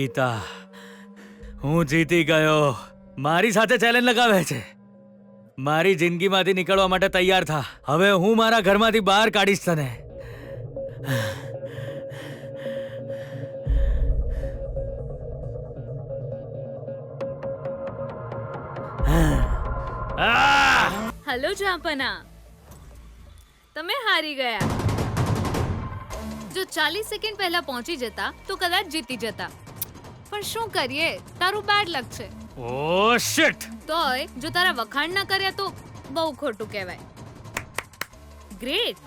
ગીતા, હું જીતી ગયો. મારી સાથે ચેલેન્જ લગાવે છે. મારી જિંદગીમાંથી નીકળવા માટે તૈયાર થા. હવે હું મારા ઘરમાંથી બહાર કાઢીશ તને. હેલો જાપના, તમે હારી ગયા. જો 40 સેકન્ડ પહેલા પહોંચી જતા તો કદાચ જીતી જતા, પણ શું કરીએ, તારું બેડ લક છે. ઓહ શિટ! તોય જો તારા વખાણ ના કર્યા તો બહુ ખોટું કહેવાય. ગ્રેટ.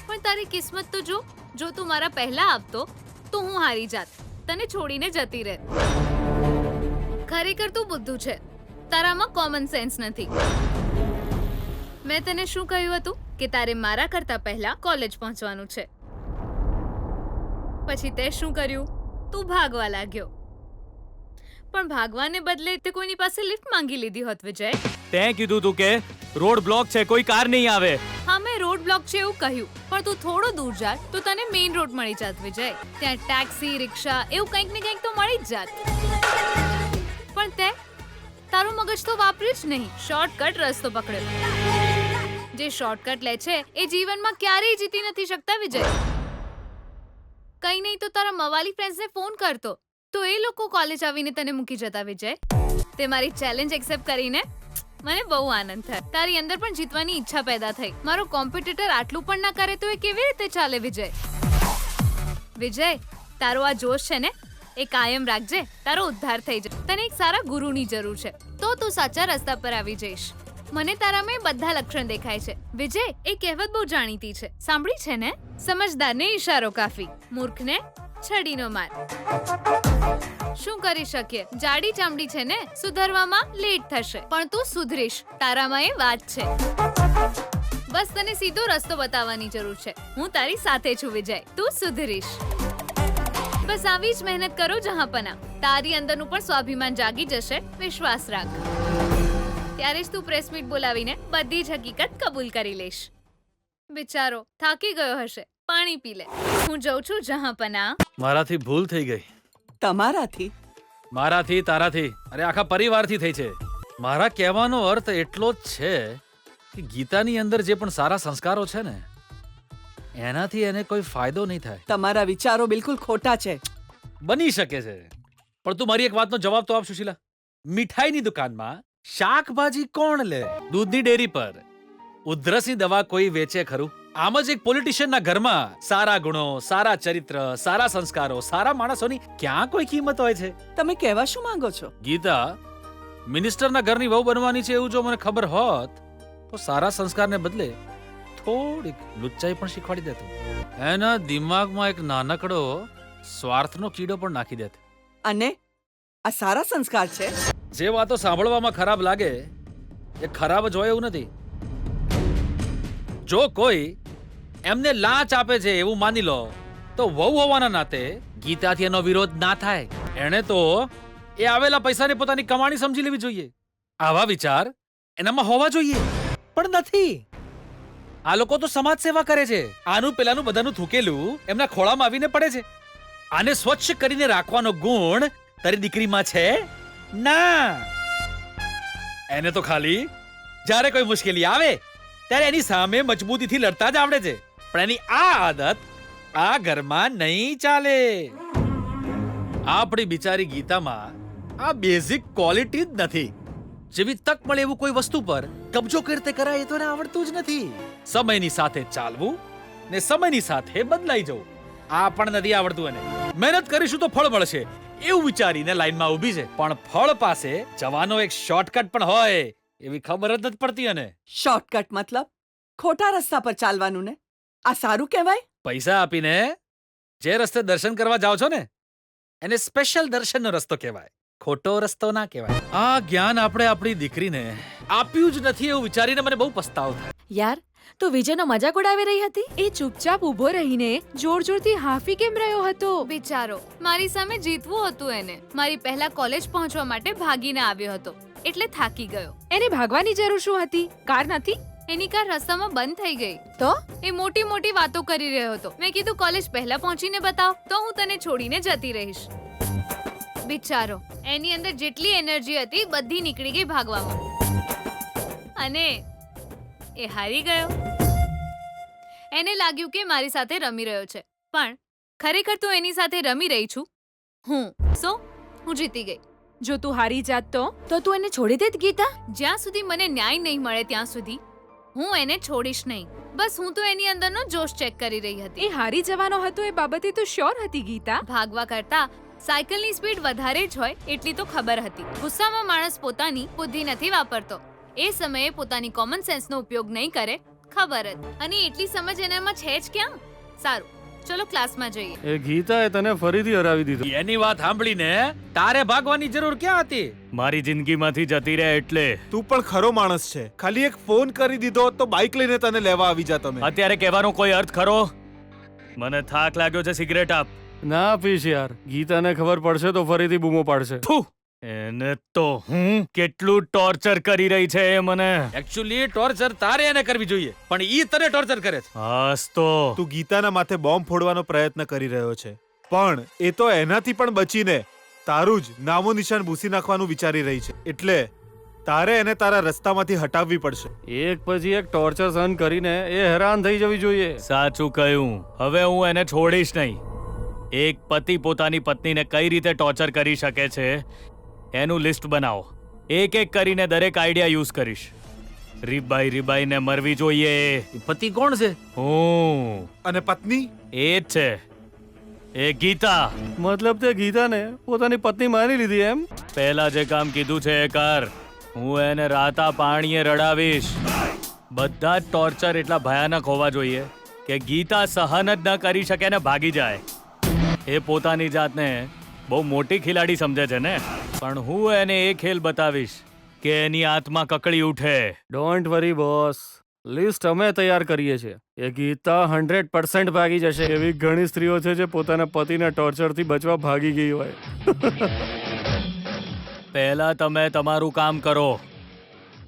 પણ તારી કિસ્મત તો જો તું મારા પહેલા આપતો તો હું હારી જાત, તને છોડીને જતી રહે. ખરેખર તું બુદ્ધુ છે, તારામાં કોમન સેન્સ નથી. મેં તને શું કહ્યું હતું કે તારે મારા કરતા પહેલા કોલેજ પહોંચવાનું છે. પછી તે શું કર્યું? તું ભાગવા લાગ્યો. પણ ભાગવાને બદલે તે કોઈની પાસે લિફ્ટ માંગી લીધી હોત. વિજય, તે કીધું તું કે રોડ બ્લોક છે, કોઈ કાર નહીં આવે. હા, મેં રોડ બ્લોક છે એવું કહ્યું, પણ તું થોડો દૂર જાત તો તને મેઇન રોડ મળી જાત. વિજય, ત્યાં ટેક્સી, રિક્ષા એવું કંઈક ને કંઈક તો મળી જ જાત. પણ તે તારું મગજ તો વાપર્યું જ નહીં, શોર્ટકટ રસ્તો પકડ્યો. જે શોર્ટકટ લે છે એ જીવનમાં ક્યારેય જીતી નથી શકતા. વિજય, કઈ નહીં તો તારા મવાલી ફ્રેન્ડ્સને ફોન કરતો તો એ લોકો કોલેજ આવીને તને મૂકી જતા. વિજય, તે મારી ચેલેન્જ એક્સેપ્ટ કરીને મને બહુ આનંદ થયો. તારી અંદર પણ જીતવાની ઈચ્છા પેદા થઈ. મારો કોમ્પિટિટર આટલું પણ ના કરે તો એ કેવી રીતે ચાલે? વિજય, તારો આ જોશ છે ને એ કાયમ રાખજે, તારો ઉદ્ધાર થઈ જશે. તને એક સારા ગુરુની જરૂર છે તો તું સાચા રસ્તા પર આવી જઈશ. મને તારામાં બધા લક્ષણ દેખાય છે. વિજય, એ કહેવત બહુ જાણીતી છે, સાંભળી છે ને? સમજદારને ઈશારો કાફી, મૂર્ખને છડીનો માર. શું કરી શકીએ, જાડી ચામડી છે ને, સુધરવામાં લેટ થશે, પણ તું સુધરીશ. તારામાં એ વાત છે. બસ તને સીધો રસ્તો બતાવવાની જરૂર છે. હું તારી સાથે છું વિજય, તું સુધરીશ. બસ આવી જ મહેનત કરો જહાંપના. તારી અંદરનું પણ સ્વાભિમાન જાગી જશે, વિશ્વાસ રાખ. ત્યારે જ તું પ્રેસ મીટ બોલાવીને બધી જ હકીકત કબૂલ કરી લઈશ. બિચારો થાકી ગયો હશે, પાણી પી લે. હું જઉં છું જહાંપના. મારાથી ભૂલ થઈ ગઈ. તમારાથી? મારાથી, તારાથી, અરે આખા પરિવારથી થઈ છે. મારા કહેવાનો અર્થ એટલો જ છે કે ગીતાની અંદર જે પણ સારા સંસ્કારો છે ને એનાથી એને કોઈ ફાયદો નહીં થાય. તમારા વિચારો બિલકુલ ખોટા છે. બની શકે છે, પણ તું મારી એક વાતનો જવાબ તો આપ સુશીલા. મીઠાઈની દુકાનમાં શાકભાજી કોણ લે? દૂધની ડેરી પર ઉધરસની દવા કોઈ વેચે ખરું? આમ જ એક પોલિટિશિયનના ઘરમાં સારા ગુણો, સારા ચરિત્ર, સારા સંસ્કારો, સારા માણસોની ક્યાં કોઈ કિંમત હોય છે? તમે કહેવા શું માંગો છો? ગીતા, મિનિસ્ટરના ઘરની વહુ બનવાની છે એવું જો મને ખબર હોત તો સારા સંસ્કારને બદલે થોડીક લુચ્ચાઈ પણ શીખવાડી દેતો. એના દિમાગમાં એક નાનકડો સ્વાર્થનો કીડો પણ નાખી દેત. અને આ સારા સંસ્કાર છે? જે વાતો સાંભળવામાં ખરાબ લાગે એ ખરાબ જ હોય એવું નથી. જો કોઈ એમને લાંચ આપે છે એવું માની લો તો વહુ હોવાના નાતે ગીતાથી એનો વિરોધ ના થાય. એણે તો એ આવેલા પૈસાને પોતાની કમાણી સમજી લેવી જોઈએ. આવા વિચાર એનામાં હોવા જોઈએ, પણ નથી. આ લોકો તો સમાજ સેવા કરે છે. આનું પેલાનું બધાનું થૂકેલું એમના ખોળામાં આવીને પડે છે. આને સ્વચ્છ કરીને રાખવાનો ગુણ તારી દીકરીમાં છે ના. એને તો ખાલી જ્યારે કોઈ મુશ્કેલી આવે ત્યારે એની સામે મજબૂતીથી લડતા જ આવડે છે. પણ એની આ આદત આ ઘરમાં નહીં ચાલે. આપણી બિચારી ગીતામાં આ બેઝિક ક્વોલિટી જ નથી. જેવી તક મળે એવું કોઈ વસ્તુ પર કબજો કરતે કરાય એ તો એને આવડતું જ નથી. સમયની સાથે ચાલવું ને સમયની સાથે બદલાઈ જવું આ પણ નથી આવડતું એને. મહેનત કરીશું તો ફળ મળશે એવું વિચારીને લાઈનમાં ઊભી છે, પણ ફળ પાસે જવાનો એક શોર્ટકટ પણ હોય એવી ખબર જ નથી પડતી. અને શોર્ટકટ મતલબ ખોટા રસ્તા પર ચાલવાનું ને? આ સારું કહેવાય? પૈસા આપીને જે રસ્તે દર્શન કરવા જાઓ છો ને એને સ્પેશિયલ દર્શનનો રસ્તો કહેવાય, ખોટો રસ્તો ના કહેવાય. આ જ્ઞાન આપણે આપણી દીકરીને આપ્યું જ નથી એવું વિચારીને મને બહુ પસ્તાવો થાય. યાર, તો વિજયનો મજાક ઉડાવી રહી હતી? એ ચૂપચાપ ઊભો રહીને જોરથી હાફી કેમ રહ્યો હતો? બિચારો, મારી સામે જીતવું હતું એને. મારી પહેલા કોલેજ પહોંચવા માટે ભાગીને આવ્યો હતો એટલે થાકી ગયો. એને ભાગવાની જરૂર શું હતી? કાર નથી? એની કાર રસ્તામાં બંધ થઈ ગઈ. તો એ મોટી મોટી વાતો કરી રહ્યો હતો. મેં કીધું કોલેજ પહેલા પહોંચીને બતાવ તો હું તને છોડીને જતી રહીશ. બિચારો, એની અંદર જેટલી એનર્જી હતી બધી નીકળી ગઈ ભાગવામાં અને એ હારી ગયો. એને લાગ્યું કે મારી સાથે રમી રહ્યો છે, પણ ખરેખર તો એની સાથે રમી રહી છું હું. હું જીતી ગઈ. જો તું હારી જાત તો તું એને છોડી દેત ગીતા? જ્યાં સુધી મને ન્યાય નહીં મળે ત્યાં સુધી હું એને છોડીશ નહીં. બસ હું તો એની અંદરનો જોશ ચેક કરી રહી હતી. એ હારી જવાનો હતો એ બાબતે તું શ્યોર હતી ગીતા? ભાગવા કરતા સાયકલની સ્પીડ વધારે જ હોય એટલી તો ખબર હતી. ગુસ્સામાં માણસ પોતાની બુદ્ધિ નથી વાપરતો. એ સમયે પોતાની કોમન સેન્સનો ઉપયોગ નહીં કરે, ખબર જ. અને એટલી સમજ એનામાં છે જ ક્યાં. સારું, ચલો ક્લાસમાં જઈએ. એ ગીતાએ તને ફરીથી હરાવી દીધો. એની વાત સાંભળીને તારે ભાગવાની જરૂર ક્યાં હતી? મારી જિંદગીમાંથી જતી રહે એટલે. તું પણ ખરો માણસ છે. ખાલી એક ફોન કરી દીધો તો બાઇક લઈને તને લેવા આવી જા તમે. અત્યારે કહેવાનો કોઈ અર્થ ખરો? મને થાક લાગ્યો છે, સિગરેટ આપ. ના પીશ યાર, ગીતાને ખબર પડશે તો ફરીથી બૂમો પાડશે. એને તો હું કેટલું ટોર્ચર કરી રહી છે એ મને. એકચ્યુઅલી ટોર્ચર તારે એને કરવી જોઈએ, પણ ઈ તને ટોર્ચર કરે છે. હાસ તો તું ગીતાના માથે બોમ્બ ફોડવાનો પ્રયત્ન કરી રહ્યો છે, પણ એ તો એનાથી પણ બચીને તારું જ નામો નિશાન ભૂસી નાખવાનું વિચારી રહી છે. એટલે તારે એને તારા રસ્તામાંથી હટાવવી પડશે. એક પછી એક ટોર્ચર સહન કરીને એ હેરાન થઈ જવી જોઈએ. સાચું કહ્યું. હવે હું એને છોડીશ નહીં. એક પતિ પોતાની પત્નીને કઈ રીતે ટોર્ચર કરી શકે છે એનું લિસ્ટ બનાવો. એક એક કરીને દરેક આઈડિયા યુઝ કરીશ. રીબાઈ રીબાઈને મરવી જોઈએ. પતિ કોણ છે? હું. અને પત્ની એ જ છે, એ ગીતા. મતલબ તે ગીતાને પોતાની પત્ની માની લીધી એમ? પહેલા જે કામ કીધું છે એ કર. હું એને રાતા પાણીએ રડાવીશ. બધા જ ટોર્ચર એટલા ભયાનક હોવા જોઈએ કે ગીતા સહન જ ન કરી શકે ને ભાગી જાય. એ પોતાની જાતને બહુ મોટી ખિલાડી સમજે છે ને, પણ હું એને એ ખેલ બતાવીશ કે એની આત્મા કકળી ઉઠે. ડોન્ટ વરી બોસ, લિસ્ટ અમે તૈયાર કરીએ છીએ. એ ગીતા 100% ભાગી જશે. એવી ઘણી સ્ત્રીઓ છે જે પોતાના પતિના ટોર્ચરથી બચવા ભાગી ગઈ હોય. પહેલા તમે તમારું કામ કરો,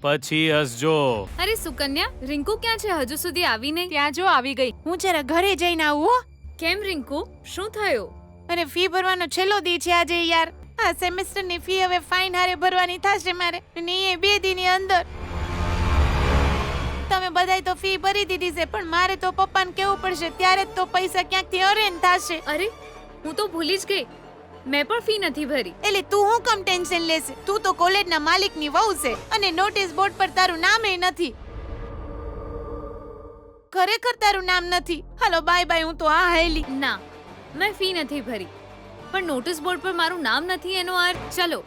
પછી હસજો. અરે સુકન્યા, રિંકુ ક્યાં છે? હજુ સુધી આવી નહીં. ત્યાં જો આવી ગઈ. હું જરા ઘરે જઈને આવું હો. કેમ રિંકુ, શું થયું? અને ફી ભરવાનો છેલ્લો દી છે આજે યાર. આ સેમેસ્ટરની ફી હવે ફાઇન હારે ભરવાની થશે મારે, અને એ 2 દીની અંદર. તમે બધાય તો ફી ભરી દીધી છે, પણ મારે તો પપ્પાને કહેવું પડશે, ત્યારે જ તો પૈસા ક્યાંકથી અરેન્જ થશે. અરે, હું તો ભૂલી જ ગઈ. મેં પણ ફી નથી ભરી. એટલે તું હું કમ ટેન્શન લેશે? તું તો કોલેજના માલિકની વહુ છે, અને નોટિસ બોર્ડ પર તારું નામ એ નથી. ખરેખર તારું નામ નથી. હાલો બાય બાય, હું તો આ હેલી. ના, મેં ફી નથી ભરી, પણ નોટિસ બોર્ડ પર મારું નામ નથી એનો અર્થ. ચલો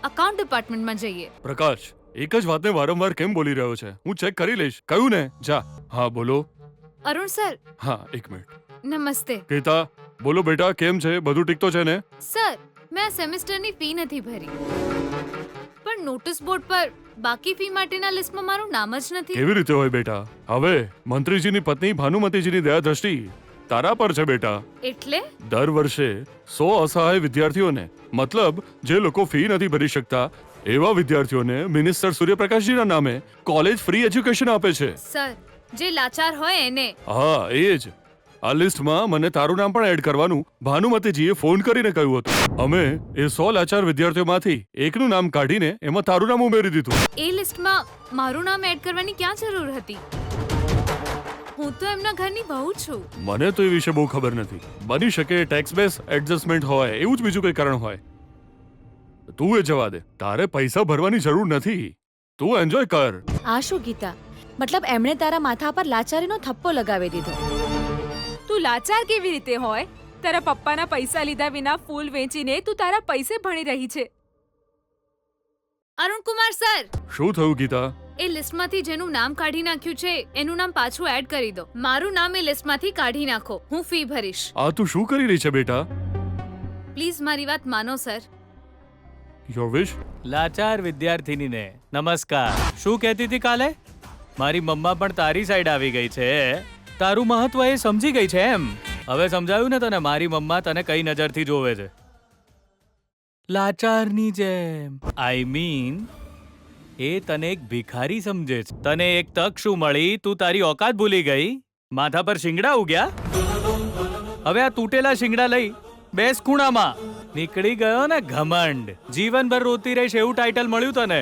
અકાઉન્ટ ડિપાર્ટમેન્ટમાં જઈએ. પ્રકાશ, એક જ વાતને વારંવાર કેમ બોલી રહ્યો છે? હું ચેક કરી લઈશ. કહ્યું ને, જા. હા બોલો. અરુણ સર. હા, એક મિનિટ. નમસ્તે. ગીતા, બોલો બેટા, કેમ છે? બધું ઠીક તો છે ને? સર, મેં આ સેમેસ્ટરની ફી નથી ભરી, પણ નોટિસ બોર્ડ પર બાકી ફી માટેના લિસ્ટમાં મારું નામ જ નથી. કેવી રીતે હોય બેટા? હવે મંત્રીજીની પત્ની ભાનુમતીજીની દયા દ્રષ્ટિ તારા પર છે બેટા. એટલે દર વર્ષે 100 અસહાય વિદ્યાર્થીઓને, મતલબ જે લોકો ફી નથી ભરી શકતા એવા વિદ્યાર્થીઓને મિનિસ્ટર સૂર્યપ્રકાશજીના નામે કોલેજ ફ્રી એજ્યુકેશન આપે છે. સર, જે લાચાર હોય એને. હા, એ જ. આ લિસ્ટમાં મને તારું નામ પણ એડ કરવાનું ભાનુમતીજીએ ફોન કરીને કહ્યું હતું. અમે એ 100 લાચાર વિદ્યાર્થીઓમાંથી એકનું નામ કાઢીને એમાં તારું નામ ઉમેરી દીધું. એ લિસ્ટમાં મારું નામ એડ કરવાની ક્યાં જરૂર હતી? હું તો એમના ઘરની વહુ છું. મને તો એ વિશે બહુ ખબર નથી. બની શકે ટેક્સ બેઝ એડજસ્ટમેન્ટ હોય, એવું જ બીજું કંઈ કારણ હોય. તું એ જવા દે. તારે પૈસા ભરવાની જરૂર નથી. તું એન્જોય કર. આ શું ગીતા? મતલબ એમણે તારા માથા પર લાચારીનો થપ્પો લગાવી દીધો. તું લાચાર કેવી રીતે હોય? તારા પપ્પાના પૈસા લીધા વિના ફૂલ વેચીને તું તારા પૈસે ભણી રહી છે. અરુણકુમાર સર, શું થયું ગીતા? એ લિસ્ટમાંથી જેનું નામ કાઢી નાખ્યું છે એનું નામ પાછું એડ કરી દો. મારું નામ એ લિસ્ટમાંથી કાઢી નાખો. હું ફી ભરીશ. આ તું શું કરી રહી છે બેટા? પ્લીઝ મારી વાત માનો સર. યોર વિશ. લાચાર વિદ્યાર્થીનીને નમસ્કાર. શું કહેતી હતી કાલે? મારી મમ્મા પણ તારી સાઈડ આવી ગઈ છે. તારું મહત્વ એ સમજી ગઈ છે એમ? હવે સમજાયું ને તને મારી મમ્મા તને કઈ નજરથી જોવે છે? લાચારની જેમ. આઈ મીન એ તને એક ભિખારી સમજે છે. તને એક તક શું મળી, તું તારી ઓકાત ભૂલી ગઈ, માથા પર શિંગડા ઉગ્યા. હવે આ તૂટેલા શિંગડા લઈ બેસ ખૂણામાં. નીકળી ગયો ને ઘમંડ. જીવનભર રોતી રહીશ એવું ટાઇટલ મળ્યું તને.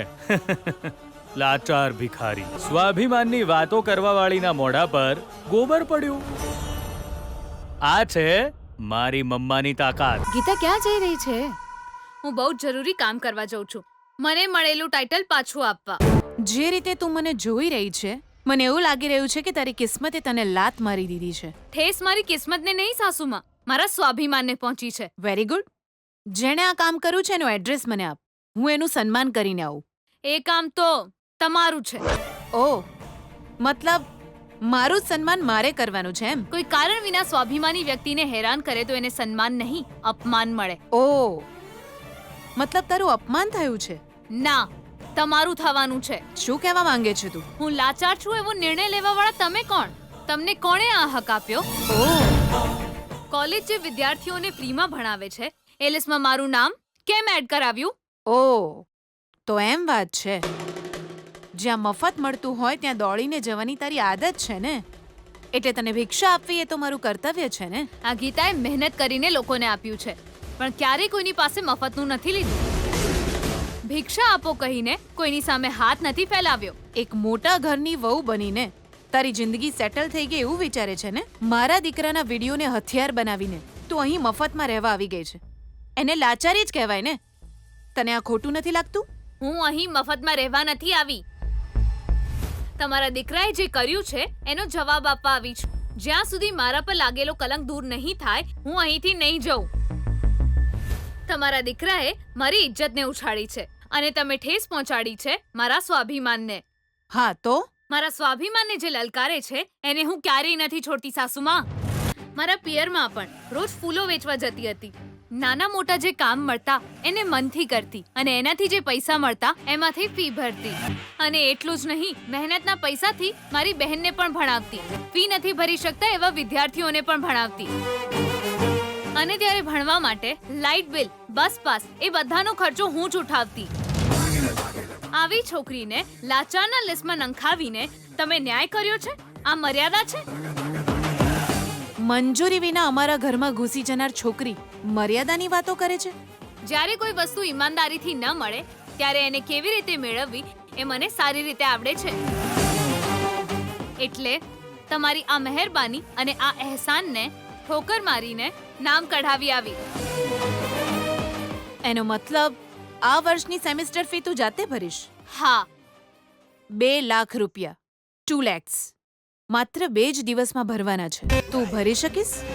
લાચાર ભિખારી. સ્વાભિમાનની વાતો કરવા વાળીના મોઢા પર ગોબર પડ્યું. આ છે મારી મમ્માની તાકાત. ગીતા ક્યાં જઈ રહી છે? હું બહુ જ જરૂરી કામ કરવા જઉં છું. મને મળેલું ટાઇટલ પાછું આપવા. જે રીતે તું મને જોઈ રહી છે, મને એવું લાગી રહ્યું છે કે તારી કિસ્મતે તને લાત મારી દીધી છે. ઠેસ મારી કિસ્મતને નહીં સાસુમાં, મારા સ્વાભિમાનને પહોંચી છે. Very good. જેણે આ કામ કર્યું છે એનો એડ્રેસ મને આપ. હું એનું સન્માન કરીને આવું. એ કામ તો તમારું છે. ઓહ, મતલબ મારું જ સન્માન મારે કરવાનું છે એમ? કોઈ કારણ વિના સ્વાભિમાની વ્યક્તિને હેરાન કરે તો એને સન્માન નહીં, અપમાન મળે. ઓહ, મતલબ તારું અપમાન થયું છે? ના, તમારું થવાનું છે. શું કહેવા માંગે છે તું? હું લાચાર છું એવો નિર્ણય લેવા વાળા તમે કોણ? તમને કોણે આ હક આપ્યો? ઓહ, કોલેજ જે વિદ્યાર્થીઓને ફ્રીમાં ભણાવે છે એ લિસ્ટમાં મારું નામ કેમ એડ કરાવ્યું? ઓહ, તો એમ વાત છે. જ્યાં મફત મળતું હોય ત્યાં દોડીને જવાની તારી આદત છે ને, એટલે તને ભિક્ષા આપવી એ તો મારું કર્તવ્ય છે ને. આ ગીતાએ મહેનત કરીને લોકોને આપ્યું છે, પણ ક્યારેય કોઈની પાસે મફતનું નથી લીધું. ભિક્ષા આપો કહીને કોઈની સામે હાથ નથી ફેલાવ્યો. એક મોટા ઘરની વહુ બનીને તારી જિંદગી સેટલ થઈ ગઈ એવું વિચારે છે ને? મારા દીકરાના વિડીયોને હથિયાર બનાવીને તું અહીં મફતમાં રહેવા આવી ગઈ છે. એને લાચારી જ કહેવાય ને. તને આ ખોટું નથી લાગતું? હું અહીં મફતમાં રહેવા નથી આવી. તમારા દીકરાએ જે કર્યું છે એનો જવાબ આપવા આવી છું. જ્યાં સુધી મારા પર લાગેલો કલંક દૂર નહીં થાય, હું અહીંથી નહીં જઉં. તમારા દીકરાએ મારી ઇજ્જતને ઉછાળી છે અને તમે ઠેસ પહોંચાડી છે મારા સ્વાભિમાનને. હા તો? મારા સ્વાભિમાનને જે લલકારે છે એને હું ક્યારેય નથી છોડતી સાસુમાં. મારા પિયરમાં પણ રોજ ફૂલો વેચવા જતી હતી. નાના મોટા જે કામ મળતા એને મનથી કરતી અને એનાથી જે પૈસા મળતા એમાંથી ફી ભરતી. અને એટલું જ નહીં, મહેનતના પૈસાથી મારી બહેનને પણ ભણાવતી. ફી નથી ભરી શકતા એવા વિદ્યાર્થીઓને પણ ભણાવતી. અને ત્યારે ભણવા માટે લાઇટ બિલ, બસ પાસ એ બધાનો ખર્ચો હું જ ઉઠાવતી. આવી છોકરીને લાચારના લિસ્ટમાં નંખાવીને તમે ન્યાય કર્યો છે? આ મર્યાદા છે? મંજૂરી વિના અમારા ઘરમાં ઘૂસી જનાર છોકરી મર્યાદાની વાતો કરે છે? જ્યારે કોઈ વસ્તુ ઈમાનદારીથી ન મળે ત્યારે એને કેવી રીતે મેળવવી એ મને સારી રીતે આવડે છે. એટલે તમારી આ મહેરબાની અને આ અહેસાનને ઠોકર મારીને નામ કઢાવી આવી. એનો મતલબ આ વર્ષની સેમેસ્ટર ફી તું જાતે ભરીશ? હા. 2 લાખ રૂપિયા, 2 lakhs. માત્ર 2 જ દિવસમાં ભરવાના છે. તું ભરી શકીશ?